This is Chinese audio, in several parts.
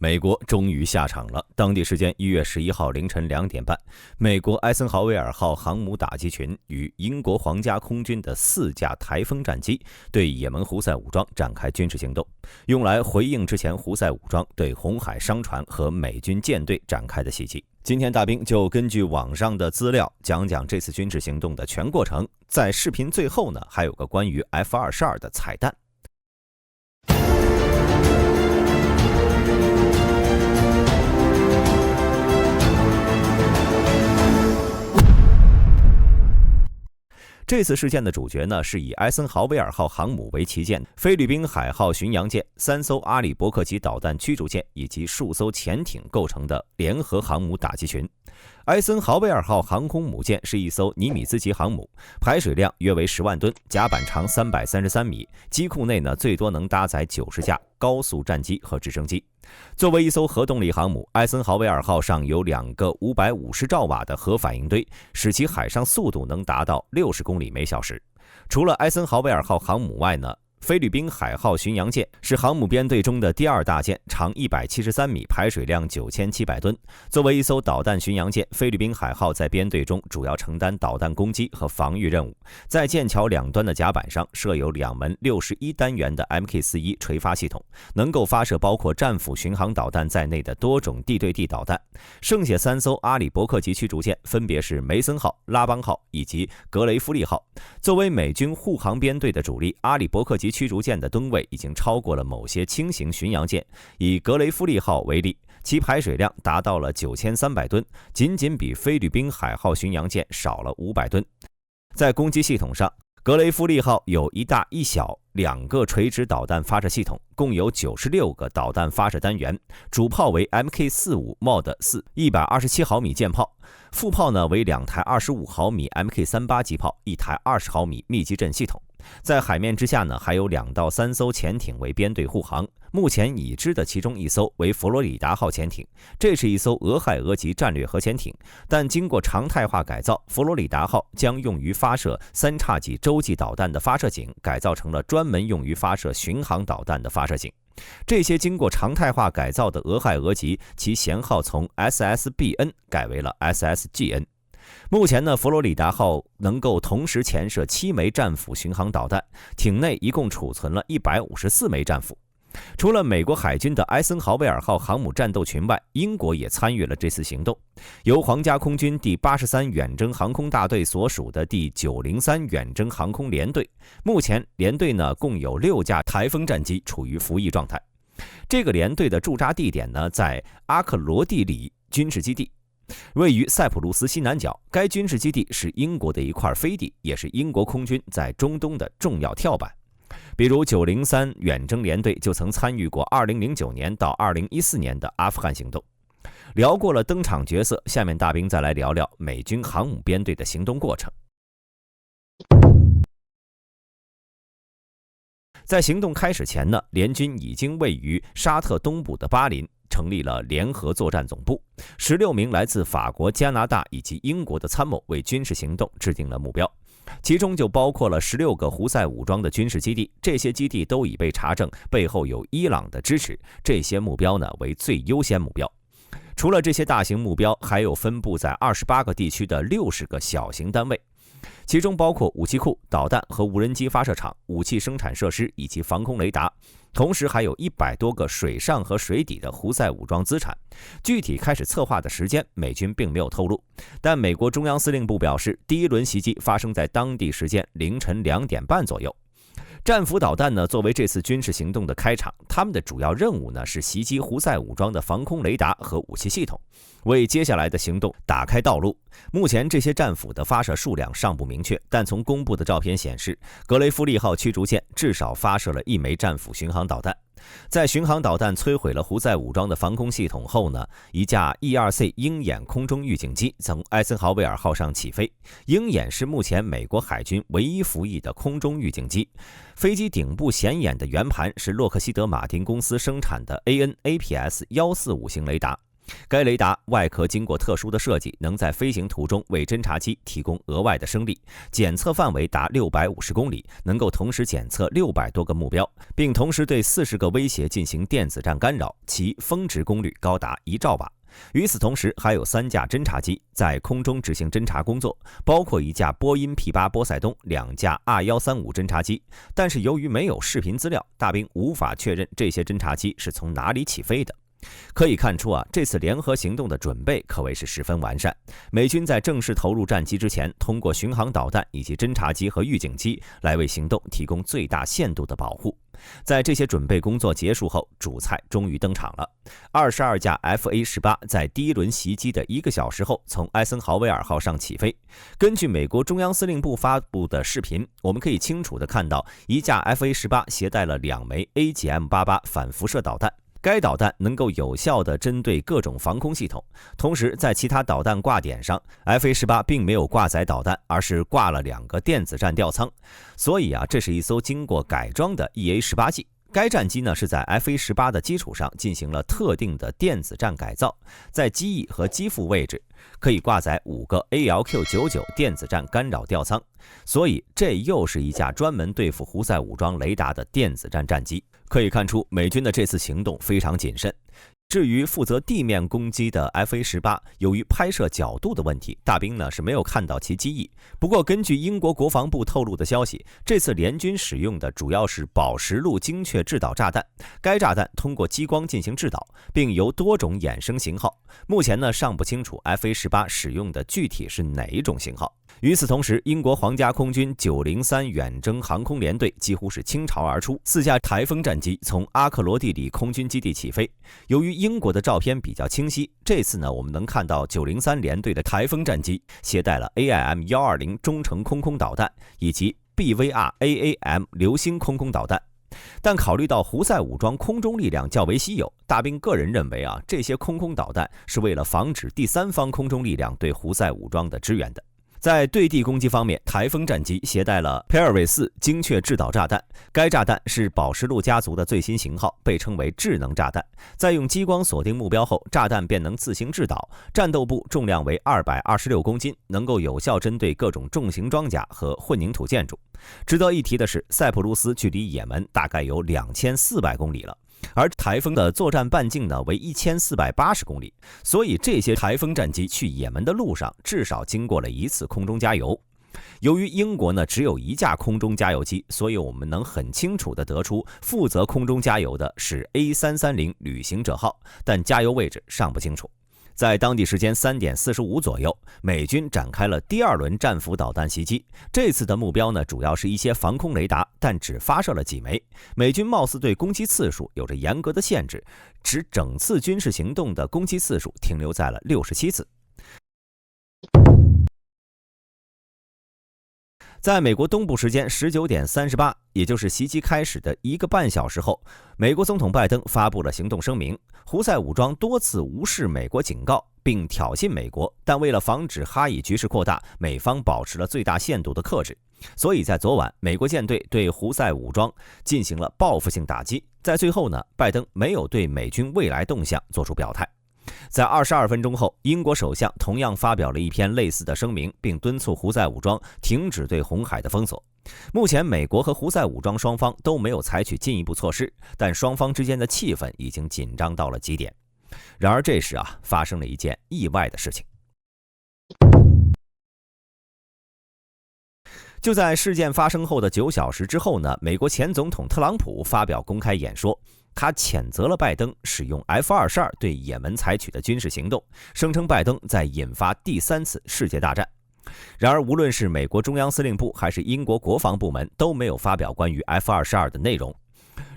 美国终于下场了。当地时间1月11号凌晨2点半，美国艾森豪威尔号航母打击群与英国皇家空军的4架台风战机对也门胡塞武装展开军事行动，用来回应之前胡塞武装对红海商船和美军舰队展开的袭击。今天大兵就根据网上的资料讲讲这次军事行动的全过程，在视频最后呢，还有个关于 F-22的彩蛋。这次事件的主角呢，是以艾森豪威尔号航母为旗舰，菲律宾海号巡洋舰、3艘阿里伯克级导弹驱逐舰以及数艘潜艇构成的联合航母打击群。艾森豪威尔号航空母舰是一艘尼米兹级航母，排水量约为10万吨，甲板长333米，机库内呢最多能搭载90架高速战机和直升机。作为一艘核动力航母，艾森豪威尔号上有2个550兆瓦的核反应堆，使其海上速度能达到60公里每小时。除了艾森豪威尔号航母外呢，菲律宾海号巡洋舰是航母编队中的第2大舰，长173米，排水量9700吨。作为一艘导弹巡洋舰，菲律宾海号在编队中主要承担导弹攻击和防御任务。在舰桥两端的甲板上设有2门61单元的 MK41 垂发系统，能够发射包括战斧巡航导弹在内的多种地对地导弹。剩下3艘阿里伯克级驱逐舰分别是梅森号、拉邦号以及格雷夫利号。作为美军护航编队的主力，阿里伯克级驱逐舰的吨位已经超过了某些轻型巡洋舰。以格雷夫利号为例，其排水量达到了9300吨，仅比菲律宾海号巡洋舰少了500吨。在攻击系统上，格雷夫利号有一大一小2个垂直导弹发射系统，共有96个导弹发射单元，主炮为 MK45 Mod 4 127毫米舰炮，副炮呢为2台25毫米 MK38 机炮，1台20毫米密集阵系统。在海面之下呢，还有2到3艘潜艇为编队护航。目前已知的其中一艘为佛罗里达号潜艇，这是一艘俄亥俄级战略核潜艇，但经过常态化改造，佛罗里达号将用于发射3叉戟洲际导弹的发射井改造成了专门用于发射巡航导弹的发射井。这些经过常态化改造的俄亥俄级，其舷号从 SSBN 改为了 SSGN。目前呢，佛罗里达号能够同时潜射7枚战斧巡航导弹，艇内一共储存了154枚战斧。除了美国海军的艾森豪威尔号航母战斗群外，英国也参与了这次行动。由皇家空军第83远征航空大队所属的第903远征航空联队，目前联队呢共有6架台风战机处于服役状态。这个联队的驻扎地点呢在阿克罗蒂里军事基地，位于塞浦路斯西南角。该军事基地是英国的一块飞地，也是英国空军在中东的重要跳板。比如903远征联队就曾参与过2009年到2014年的阿富汗行动。聊过了登场角色，下面大兵再来聊聊美军航母编队的行动过程。在行动开始前呢，联军已经位于沙特东部的巴林成立了联合作战总部，16名来自法国、加拿大以及英国的参谋为军事行动制定了目标，其中就包括了16个胡塞武装的军事基地，这些基地都已被查证背后有伊朗的支持，这些目标呢为最优先目标。除了这些大型目标，还有分布在28个地区的60个小型单位，其中包括武器库、导弹和无人机发射场、武器生产设施以及防空雷达，同时还有100多个水上和水底的胡塞武装资产。具体开始策划的时间，美军并没有透露，但美国中央司令部表示，第一轮袭击发生在当地时间凌晨2点半左右。战斧导弹呢，作为这次军事行动的开场，他们的主要任务呢是袭击胡塞武装的防空雷达和武器系统，为接下来的行动打开道路。目前这些战斧的发射数量尚不明确，但从公布的照片显示，格雷夫利号驱逐舰至少发射了1枚战斧巡航导弹。在巡航导弹摧毁了胡塞武装的防空系统后呢，一架 E-2C 鹰眼空中预警机从艾森豪威尔号上起飞。鹰眼是目前美国海军唯一服役的空中预警机，飞机顶部显眼的圆盘是洛克希德马丁公司生产的 AN/APS-145型雷达。该雷达外壳经过特殊的设计，能在飞行途中为侦察机提供额外的升力，检测范围达650公里，能够同时检测600多个目标，并同时对40个威胁进行电子战干扰，其峰值功率高达1兆瓦。与此同时，还有3架侦察机在空中执行侦察工作，包括1架波音 P8 波塞冬、2架 R135 侦察机。但是由于没有视频资料，大兵无法确认这些侦察机是从哪里起飞的。可以看出这次联合行动的准备可谓是十分完善。美军在正式投入战机之前，通过巡航导弹以及侦察机和预警机来为行动提供最大限度的保护。在这些准备工作结束后，主菜终于登场了。22架 FA-18 在第一轮袭击的1个小时后，从艾森豪威尔号上起飞。根据美国中央司令部发布的视频，我们可以清楚地看到，一架 FA-18 携带了2枚 AGM-88 反辐射导弹。该导弹能够有效地针对各种防空系统，同时在其他导弹挂点上 ，FA-18 并没有挂载导弹，而是挂了2个电子战吊舱，所以这是一艘经过改装的 EA-18G。该战机呢是在 FA-18 的基础上进行了特定的电子战改造，在机翼和机腹位置可以挂载5个 ALQ-99 电子战干扰吊舱，所以这又是一架专门对付胡塞武装雷达的电子战战机。可以看出，美军的这次行动非常谨慎。至于负责地面攻击的 FA-18，由于拍摄角度的问题，大兵呢是没有看到其机翼。不过，根据英国国防部透露的消息，这次联军使用的主要是宝石路精确制导炸弹，该炸弹通过激光进行制导，并由多种衍生型号。目前呢尚不清楚 FA-18 使用的具体是哪一种型号。与此同时，英国皇家空军903远征航空联队几乎是倾巢而出，4架台风战机从阿克罗地里空军基地起飞。由于英国的照片比较清晰，这次呢我们能看到903联队的台风战机携带了 AIM-120 中程空空导弹以及 BVR-AAM 流星空空导弹。但考虑到胡塞武装空中力量较为稀有，大兵个人认为这些空空导弹是为了防止第三方空中力量对胡塞武装的支援的。在对地攻击方面，台风战机携带了佩尔韦4精确制导炸弹，该炸弹是宝石路家族的最新型号，被称为智能炸弹。在用激光锁定目标后，炸弹便能自行制导。战斗部重量为226公斤，能够有效针对各种重型装甲和混凝土建筑。值得一提的是，塞浦路斯距离也门大概有2400公里了。而台风的作战半径呢为1480公里，所以这些台风战机去也门的路上至少经过了1次空中加油。由于英国呢只有1架空中加油机，所以我们能很清楚地得出负责空中加油的是 A330 旅行者号，但加油位置尚不清楚。在当地时间3点45左右，美军展开了第2轮战斧导弹袭击。这次的目标呢，主要是一些防空雷达，但只发射了几枚。美军貌似对攻击次数有着严格的限制，使整次军事行动的攻击次数停留在了67次。在美国东部时间19点38，也就是袭击开始的1个半小时后，美国总统拜登发布了行动声明。胡塞武装多次无视美国警告，并挑衅美国，但为了防止哈以局势扩大，美方保持了最大限度的克制。所以在昨晚，美国舰队对胡塞武装进行了报复性打击。在最后呢，拜登没有对美军未来动向做出表态。在22分钟后，英国首相同样发表了一篇类似的声明，并敦促胡塞武装停止对红海的封锁。目前，美国和胡塞武装双方都没有采取进一步措施，但双方之间的气氛已经紧张到了极点。然而这时发生了一件意外的事情。就在事件发生后的9小时之后呢，美国前总统特朗普发表公开演说，他谴责了拜登使用 F-22对也门采取的军事行动，声称拜登在引发第3次世界大战。然而，无论是美国中央司令部还是英国国防部门都没有发表关于 F-22的内容，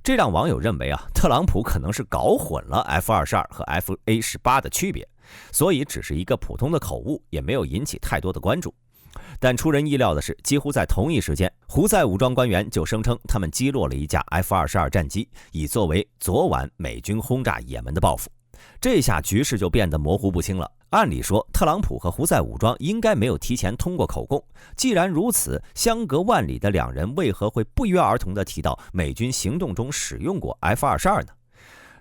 这让网友认为特朗普可能是搞混了 F-22和 FA-18的区别，所以只是一个普通的口误，也没有引起太多的关注。但出人意料的是，几乎在同一时间，胡塞武装官员就声称他们击落了一架 F-22战机，以作为昨晚美军轰炸也门的报复。这下局势就变得模糊不清了。按理说，特朗普和胡塞武装应该没有提前通过口供。既然如此，相隔万里的两人为何会不约而同地提到美军行动中使用过 F-22呢？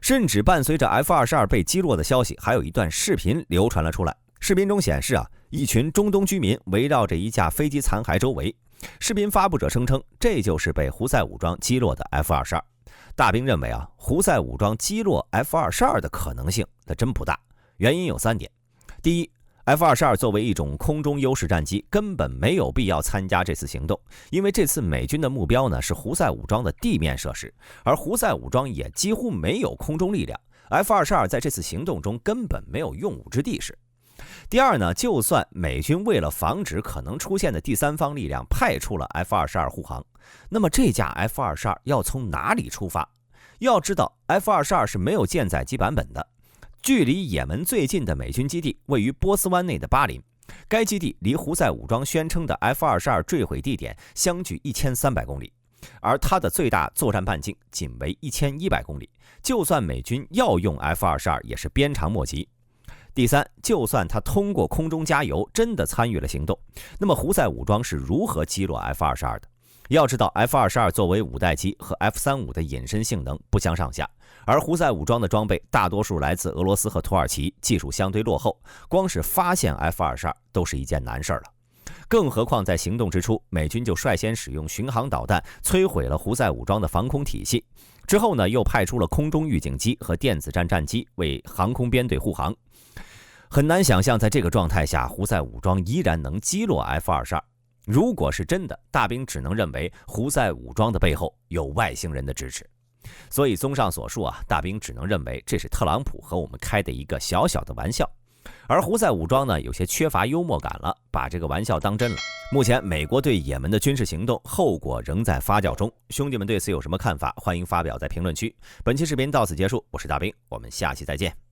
甚至伴随着 F-22被击落的消息，还有一段视频流传了出来。视频中显示一群中东居民围绕着一架飞机残骸周围。视频发布者声称，这就是被胡塞武装击落的 F-22。大兵认为胡塞武装击落 F-22的可能性那真不大，原因有3点。第一， F-22作为一种空中优势战机，根本没有必要参加这次行动，因为这次美军的目标呢是胡塞武装的地面设施，而胡塞武装也几乎没有空中力量， F-22在这次行动中根本没有用武之地势。第二呢，就算美军为了防止可能出现的第三方力量派出了 F-22护航，那么这架 F-22要从哪里出发？要知道 F-22是没有舰载机版本的，距离也门最近的美军基地位于波斯湾内的巴林，该基地离胡塞武装宣称的 F-22坠毁地点相距1300公里，而它的最大作战半径仅为1100公里，就算美军要用 F-22也是鞭长莫及。第三，就算他通过空中加油真的参与了行动，那么胡塞武装是如何击落 F-22的？要知道 F-22作为5代机和 F-35的隐身性能不相上下，而胡塞武装的装备大多数来自俄罗斯和土耳其，技术相对落后，光是发现 F-22都是一件难事了。更何况在行动之初，美军就率先使用巡航导弹摧毁了胡塞武装的防空体系，之后呢又派出了空中预警机和电子战战机为航空编队护航。很难想象在这个状态下，胡塞武装依然能击落 F-22。如果是真的，大兵只能认为胡塞武装的背后有外星人的支持。所以综上所述大兵只能认为这是特朗普和我们开的一个小小的玩笑。而胡塞武装呢，有些缺乏幽默感了，把这个玩笑当真了。目前美国对也门的军事行动后果仍在发酵中，兄弟们对此有什么看法？欢迎发表在评论区。本期视频到此结束，我是大兵，我们下期再见。